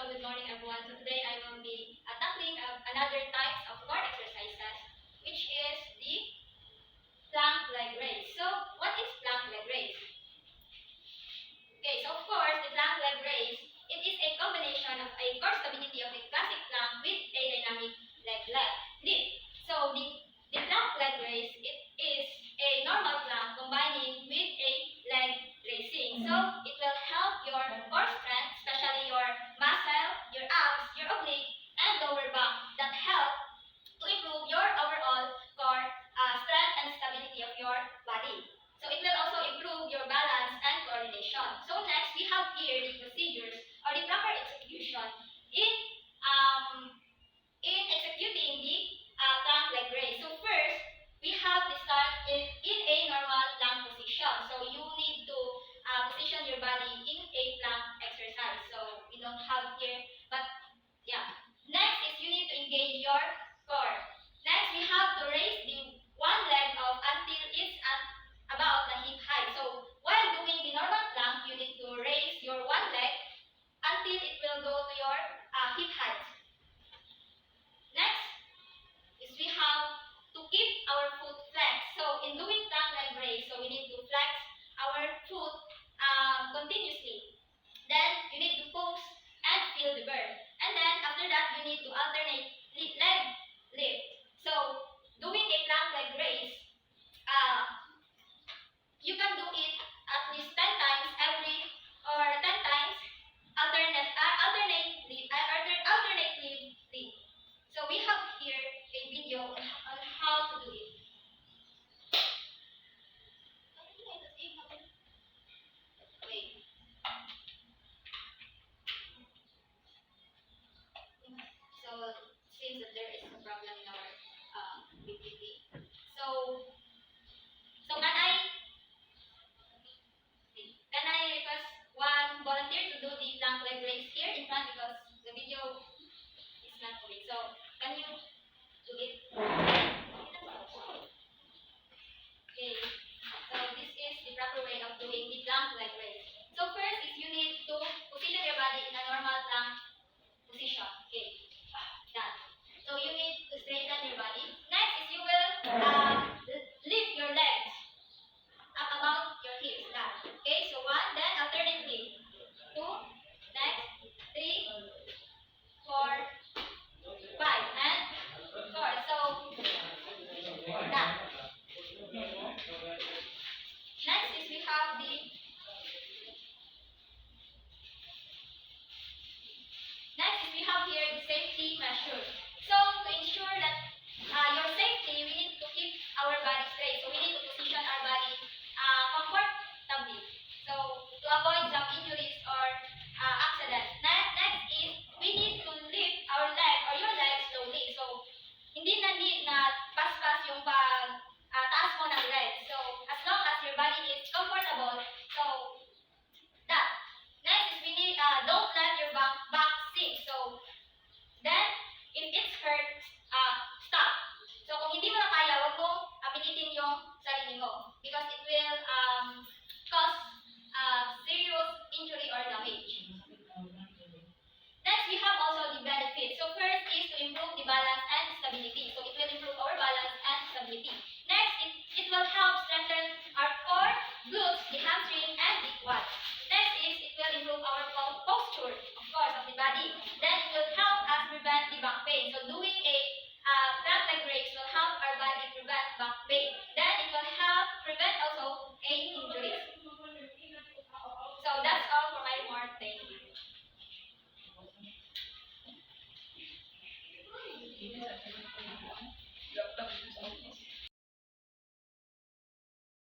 good morning everyone. So today I will be tackling another types of core exercises, which is the plank leg raise. So what is plank leg raise? Okay, so of course the plank leg raise, it is a combination of a core stability of a classic plank with a dynamic leg lift. So the plank leg raise, it is a normal plank combining with a leg raising. So it will help your core strength, especially your muscle, your abs, your oblique, and lower back, that help to improve your overall core strength and stability of your body. So it will also improve your balance and coordination. So next, we have here the procedures or the proper execution in executing the plank leg raise. So first, we have to start in a normal plank position. So you need to position your body in a plank exercise. So we don't have here, but yeah. Next is you need to engage your core. Next, we have to raise the one leg up until it's at about the hip height. So while doing the normal plank, you need to raise your one leg until it will go to your hip height. Next is we have to keep our foot flexed. So in doing plank leg raise, so we need to flex our foot continuously. Then you need to pose and feel the burn. And then after that, you need to alternate leg lift. So doing a plank leg raise, you can do it at least 10 times every, or 10 times alternately. So we have here a video on how to do it. Wait. So seems that there is a problem in our PPT. So can I request one volunteer to do the plank leg raise here in front, because the video is not moving. So can you do it? Okay. So this is the proper way of doing the plank leg raise. So first is you need to position your body in a normal plank position. Okay. Done. So you need to straighten your body. Next is you will lift your legs up about your hips. Done. Okay. So one, then alternately. 2, next, 3, 4, 5, and 4. So done. Next is we have the here the safety measures. So to ensure that your safety, we need to keep our body straight. So we need to position our body comfortably. So to avoid some injuries or accidents. Next is we need to lift our leg or your leg slowly. So hindi na need na pas-pas yung taas mo ng leg. So as long as your body is comfortable, so that. Next is we need don't let your back sink. So then if it's hurt, stop. So kung hindi mo na kaya, wag mong pilitin yung sarili mo, because it will cause serious injury or damage. Next, we have also the benefits. So first is to improve the balance and stability. So it will improve our balance and stability. Next, it will help strengthen our core, glutes, the hamstring, and the quads. Next is it will improve our posture, of course, of the body. Then it will help us prevent the back pain. So doing a plank leg raise will help our body prevent back pain. Then it will help prevent also any injuries. So that's all for my remarks. Thank you.